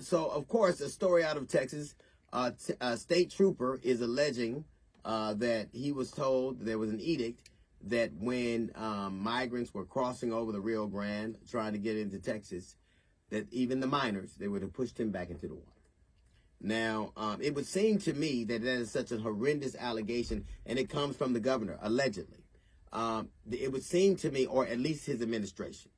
So of course, a story out of Texas, a state trooper is alleging that he was told there was an edict that when migrants were crossing over the Rio Grande trying to get into Texas, that even the minors, they would have pushed him back into the water. Now, it would seem to me that that is such a horrendous allegation, and it comes from the governor, allegedly. It would seem to me, or at least his administration,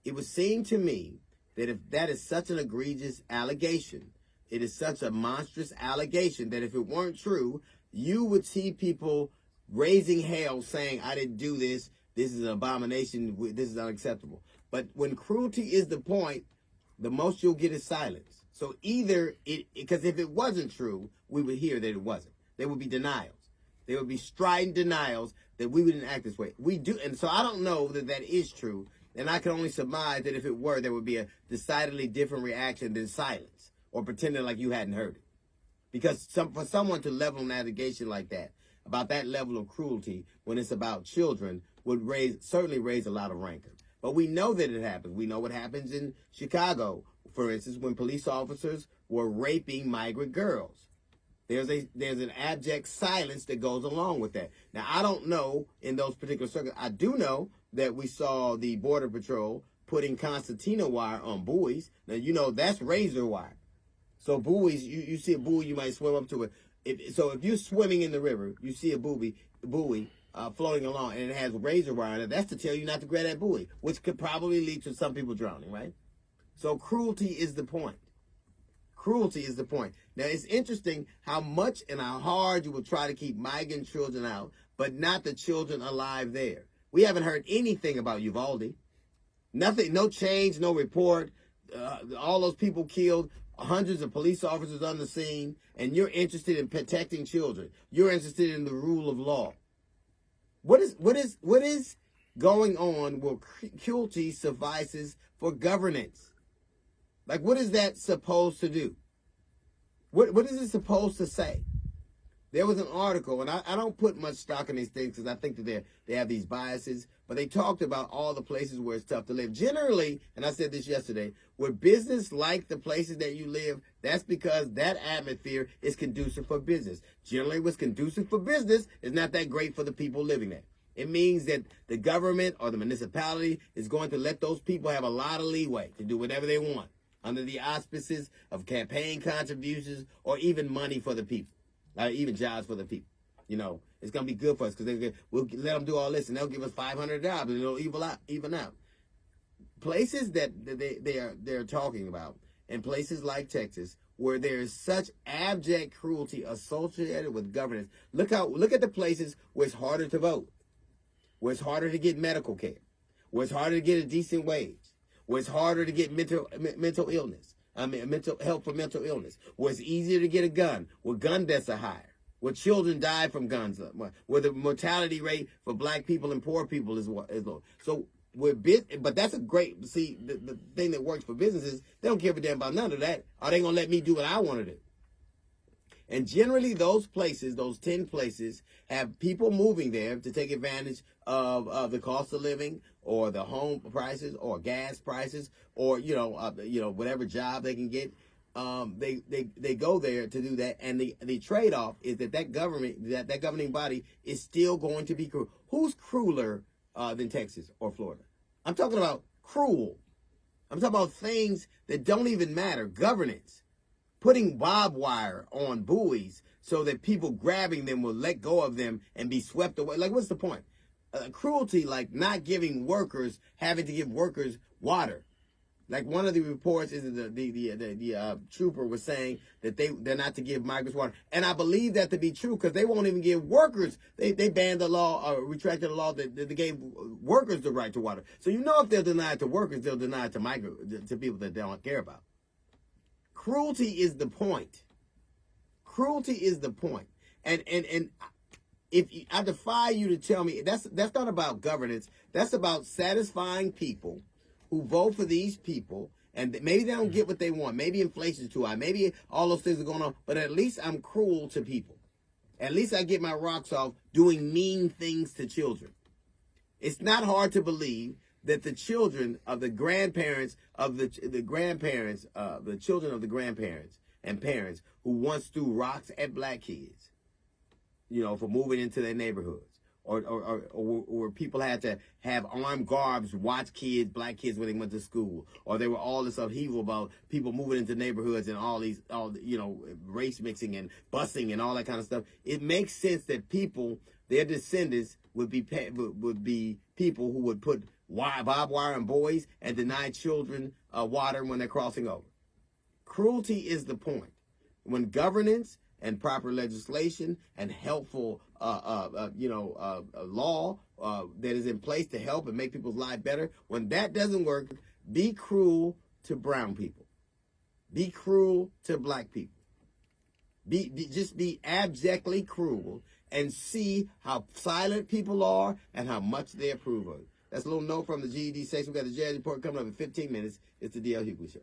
it would seem to me that if that is such an egregious allegation, it is such a monstrous allegation that if it weren't true, you would see people raising hell saying, I didn't do this, this is an abomination, this is unacceptable. But when cruelty is the point, the most you'll get is silence. So either because if it wasn't true, we would hear that it wasn't. There would be denials. There would be strident denials that we wouldn't act this way. We do, and so I don't know that that is true, and I can only surmise that if it were, there would be a decidedly different reaction than silence or pretending like you hadn't heard it. Because for someone to level an allegation like that, about that level of cruelty, when it's about children, would certainly raise a lot of rancor. But we know that it happens. We know what happens in Chicago, for instance, when police officers were raping migrant girls. There's an abject silence that goes along with that. Now, I don't know in those particular circles. I do know that we saw the Border Patrol putting concertina wire on buoys. Now, you know, that's razor wire. So buoys, you see a buoy, you might swim up to it. So if you're swimming in the river, you see a buoy floating along, and it has razor wire on it, that's to tell you not to grab that buoy, which could probably lead to some people drowning, right? So cruelty is the point. Cruelty is the point. Now, it's interesting how much and how hard you will try to keep migrant children out, but not the children alive there. We haven't heard anything about Uvalde. Nothing, no change, no report. All those people killed, hundreds of police officers on the scene, and you're interested in protecting children. You're interested in the rule of law. What is going on where cruelty suffices for governance? Like, what is that supposed to do? What is it supposed to say? There was an article, and I don't put much stock in these things because I think that they have these biases, but they talked about all the places where it's tough to live. Generally, and I said this yesterday, where business like the places that you live, that's because that atmosphere is conducive for business. Generally, what's conducive for business is not that great for the people living there. It means that the government or the municipality is going to let those people have a lot of leeway to do whatever they want under the auspices of campaign contributions or even money for the people. Even jobs for the people. You know, it's going to be good for us because we'll let them do all this and they'll give us 500 jobs and it'll even out. Places that they're talking about, in places like Texas, where there is such abject cruelty associated with governance. Look at the places where it's harder to vote, where it's harder to get medical care, where it's harder to get a decent wage, where it's harder to get mental illness. Mental help for mental illness, where it's easier to get a gun, where gun deaths are higher, where children die from guns, where the mortality rate for black people and poor people is low. So but that's a great, see, the thing that works for businesses, they don't give a damn about none of that. Are they going to let me do what I want to do? And generally those places, those 10 places, have people moving there to take advantage of the cost of living or the home prices or gas prices or, whatever job they can get. They go there to do that. And the trade-off is that government, that governing body is still going to be cruel. Who's crueler than Texas or Florida? I'm talking about cruel. I'm talking about things that don't even matter. Governance. Putting barbed wire on buoys so that people grabbing them will let go of them and be swept away. Like, what's the point? Cruelty, like not giving workers, having to give workers water. Like one of the reports is the trooper was saying that they're not to give migrants water. And I believe that to be true because they won't even give workers. They banned the law or retracted the law that gave workers the right to water. So if they'll deny it to workers, they'll deny it to people that they don't care about. Cruelty is the point. Cruelty is the point. And if I defy you to tell me that's not about governance. That's about satisfying people who vote for these people, and maybe they don't get what they want. Maybe inflation's too high. Maybe all those things are going on. But at least I'm cruel to people. At least I get my rocks off doing mean things to children. It's not hard to believe that the children of the grandparents of the children of the grandparents and parents who once threw rocks at black kids, you know, for moving into their neighborhoods, or people had to have armed guards watch black kids when they went to school, or there were all this upheaval about people moving into neighborhoods and all you know, race mixing and busing and all that kind of stuff. It makes sense that their descendants would be people who would put barbed wire on boys and deny children water when they're crossing over. Cruelty is the point. When governance and proper legislation and helpful law that is in place to help and make people's lives better, when that doesn't work, be cruel to brown people. Be cruel to black people. Just be abjectly cruel and see how silent people are and how much they approve of it. That's a little note from the GED section. We got the Jazz Report coming up in 15 minutes. It's the D.L. Hughley Show.